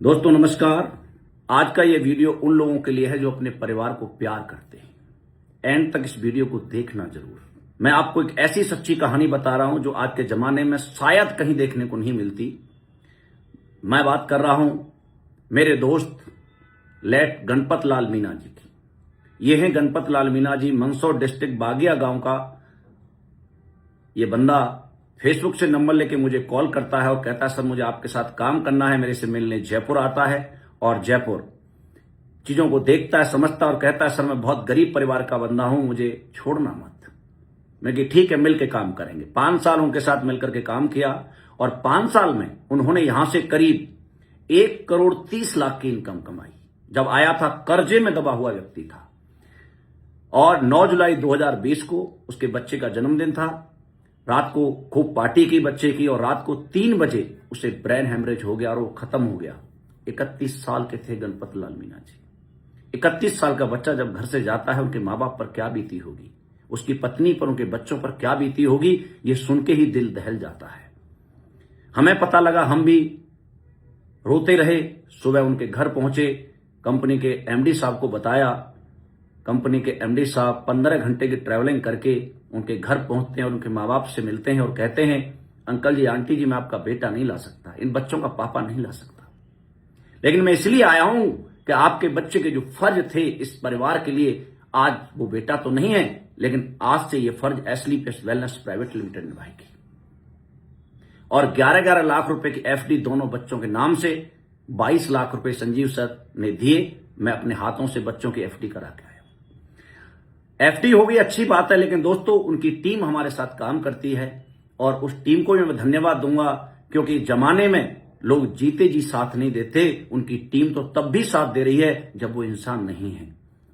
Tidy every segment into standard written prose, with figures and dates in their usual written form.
दोस्तों नमस्कार। आज का ये वीडियो उन लोगों के लिए है जो अपने परिवार को प्यार करते हैं। एंड तक इस वीडियो को देखना जरूर। मैं आपको एक ऐसी सच्ची कहानी बता रहा हूं जो आज के जमाने में शायद कहीं देखने को नहीं मिलती। मैं बात कर रहा हूं मेरे दोस्त लेट गणपत लाल मीना जी की। ये हैं गणपत लाल मीना जी, मंदसौर डिस्ट्रिक्ट बागिया गांव का। ये बंदा फेसबुक से नंबर लेके मुझे कॉल करता है और कहता है सर मुझे आपके साथ काम करना है। मेरे से मिलने जयपुर आता है और जयपुर चीजों को देखता है, समझता है और कहता है सर मैं बहुत गरीब परिवार का बंदा हूं, मुझे छोड़ना मत। मैं कि ठीक है, मिलकर काम करेंगे। 5 साल उनके साथ मिलकर के काम किया और 5 साल में उन्होंने यहां से करीब 1,30,00,000 की इनकम कमाई। जब आया था कर्जे में दबा हुआ व्यक्ति था और 9 जुलाई 2020 को उसके बच्चे का जन्मदिन था। रात को खूब पार्टी की बच्चे की और रात को 3 बजे उसे ब्रेन हेमरेज हो गया और वो खत्म हो गया। 31 साल के थे गणपत लाल मीना जी। 31 साल का बच्चा जब घर से जाता है, उनके माँ बाप पर क्या बीती होगी, उसकी पत्नी पर, उनके बच्चों पर क्या बीती होगी, ये सुन के ही दिल दहल जाता है। हमें पता लगा, हम भी रोते रहे। सुबह उनके घर पहुंचे, कंपनी के एमडी साहब को बताया। कंपनी के एमडी साहब 15 घंटे की ट्रैवलिंग करके उनके घर पहुंचते हैं और उनके माँ बाप से मिलते हैं और कहते हैं अंकल जी, आंटी जी, मैं आपका बेटा नहीं ला सकता, इन बच्चों का पापा नहीं ला सकता, लेकिन मैं इसलिए आया हूं कि आपके बच्चे के जो फर्ज थे इस परिवार के लिए, आज वो बेटा तो नहीं है लेकिन आज से ये फर्ज एसलीपीएस वेलनेस प्राइवेट लिमिटेड निभाएगी। और 11-11 लाख रुपए की एफडी दोनों बच्चों के नाम से 22 लाख रुपए संजीव सर ने दिए। मैं अपने हाथों से बच्चों की एफडी करा के आया। एफडी हो गई, अच्छी बात है, लेकिन दोस्तों उनकी टीम हमारे साथ काम करती है और उस टीम को मैं धन्यवाद दूंगा, क्योंकि जमाने में लोग जीते जी साथ नहीं देते। उनकी टीम तो तब भी साथ दे रही है जब वो इंसान नहीं है।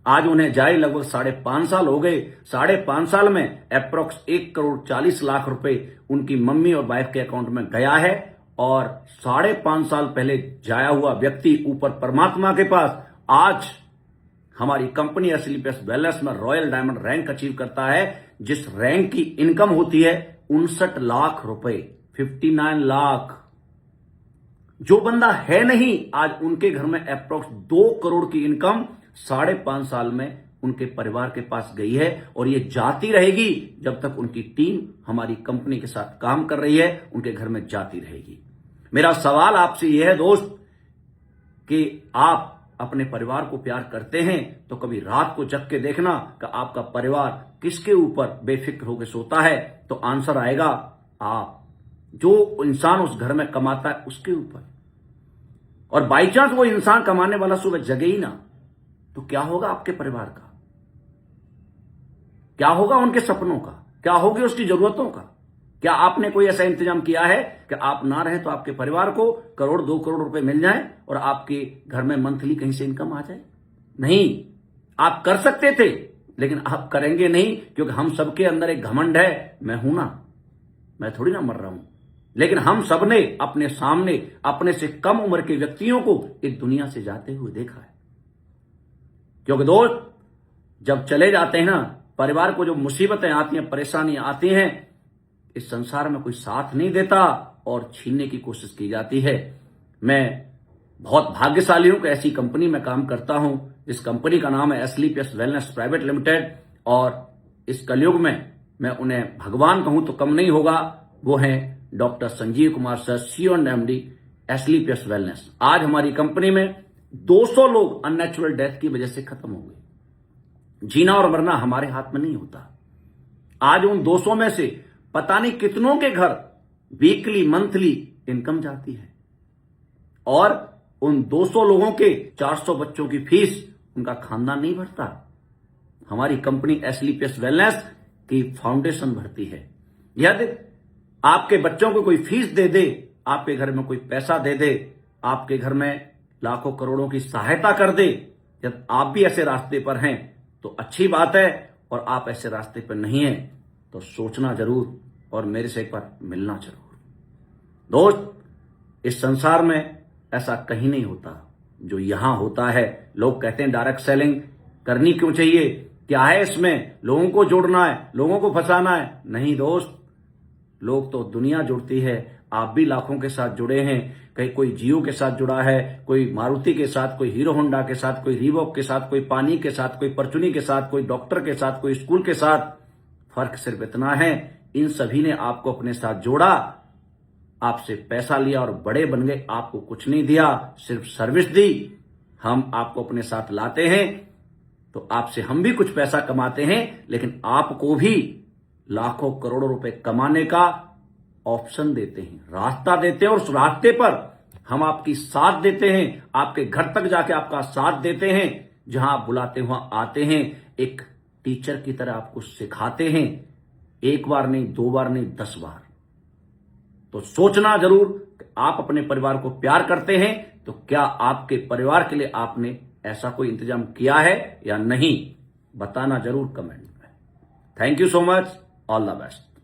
आज उन्हें जाए लगभग 5.5 साल हो गए। 5.5 साल में अप्रोक्स 1,40,00,000 रुपए उनकी मम्मी और वाइफ के अकाउंट में गया है और 5.5 साल पहले जाया हुआ व्यक्ति ऊपर परमात्मा के पास आज हमारी कंपनी एसलीपीएस वेलनेस में रॉयल डायमंड रैंक अचीव करता है, जिस रैंक की इनकम होती है 59 लाख रुपए, 59 लाख। जो बंदा है नहीं, आज उनके घर में अप्रोक्स 2 करोड़ की इनकम 5.5 साल में उनके परिवार के पास गई है और ये जाती रहेगी जब तक उनकी टीम हमारी कंपनी के साथ काम कर रही है, उनके घर में जाती रहेगी। मेरा सवाल आपसे यह है दोस्त कि आप अपने परिवार को प्यार करते हैं तो कभी रात को जग के देखना कि आपका परिवार किसके ऊपर बेफिक्र होकर सोता है, तो आंसर आएगा आप, जो इंसान उस घर में कमाता है उसके ऊपर। और बाई चांस वो इंसान कमाने वाला सुबह जगे ही ना, तो क्या होगा आपके परिवार का, क्या होगा उनके सपनों का, क्या होगी उसकी जरूरतों का। क्या आपने कोई ऐसा इंतजाम किया है कि आप ना रहे तो आपके परिवार को 1-2 करोड़ रुपए मिल जाए और आपके घर में मंथली कहीं से इनकम आ जाए? नहीं, आप कर सकते थे लेकिन आप करेंगे नहीं, क्योंकि हम सबके अंदर एक घमंड है, मैं हूं ना, मैं थोड़ी ना मर रहा हूं। लेकिन हम सबने अपने सामने अपने से कम उम्र के व्यक्तियों को इस दुनिया से जाते हुए देखा है। क्योंकि दोस्त जब चले जाते हैं ना, परिवार को जो मुसीबतें आती हैं, परेशानियां आती हैं, इस संसार में कोई साथ नहीं देता और छीनने की कोशिश की जाती है। मैं बहुत भाग्यशाली हूं कि ऐसी कंपनी में काम करता हूं, इस कंपनी का नाम है एसलीपीएस वेलनेस प्राइवेट लिमिटेड। और इस कलयुग में मैं उन्हें भगवान कहूं तो कम नहीं होगा। वो हैं doctor Sanjeev Kumar sir, CEO and MD SLPS wellness. आज हमारी कंपनी में 200 लोग अननेचुरल डेथ की वजह से खत्म हो गए। जीना और मरना हमारे हाथ में नहीं होता। आज उन 200 में से पता नहीं कितनों के घर वीकली मंथली इनकम जाती है और उन 200 लोगों के 400 बच्चों की फीस उनका खानदान नहीं भरता। हमारी कंपनी एसलीपीएस वेलनेस की फाउंडेशन भरती है। यदि आपके बच्चों को कोई फीस दे दे, आपके घर में कोई पैसा दे दे, आपके घर में लाखों करोड़ों की सहायता कर दे, जब आप भी ऐसे रास्ते पर हैं तो अच्छी बात है, और आप ऐसे रास्ते पर नहीं हैं तो सोचना जरूर और मेरे से एक बार मिलना जरूर। दोस्त इस संसार में ऐसा कहीं नहीं होता जो यहां होता है। लोग कहते हैं डायरेक्ट सेलिंग करनी क्यों चाहिए, क्या है इसमें, लोगों को जोड़ना है, लोगों को फंसाना है। नहीं दोस्त, लोग तो दुनिया जुड़ती है। आप भी लाखों के साथ जुड़े हैं। कहीं कोई जियो के साथ जुड़ा है, कोई मारुति के साथ, कोई हीरो होंडा के साथ, कोई रीवॉक के साथ, कोई पानी के साथ, कोई परचुनी के साथ, कोई डॉक्टर के साथ, कोई स्कूल के साथ। फर्क सिर्फ इतना है, इन सभी ने आपको अपने साथ जोड़ा, आपसे पैसा लिया और बड़े बन गए। आपको कुछ नहीं दिया, सिर्फ सर्विस दी। हम आपको अपने साथ लाते हैं तो आपसे हम भी कुछ पैसा कमाते हैं, लेकिन आपको भी लाखों करोड़ों रुपए कमाने का ऑप्शन देते हैं, रास्ता देते हैं। और उस रास्ते पर हम आपकी साथ देते हैं, आपके घर तक जाके आपका साथ देते हैं। जहां आप बुलाते वहां आते हैं, एक टीचर की तरह आपको सिखाते हैं, एक बार नहीं, 2 बार नहीं, 10 बार। तो सोचना जरूर कि आप अपने परिवार को प्यार करते हैं तो क्या आपके परिवार के लिए आपने ऐसा कोई इंतजाम किया है या नहीं, बताना जरूर कमेंट में। Thank you so much, all the best.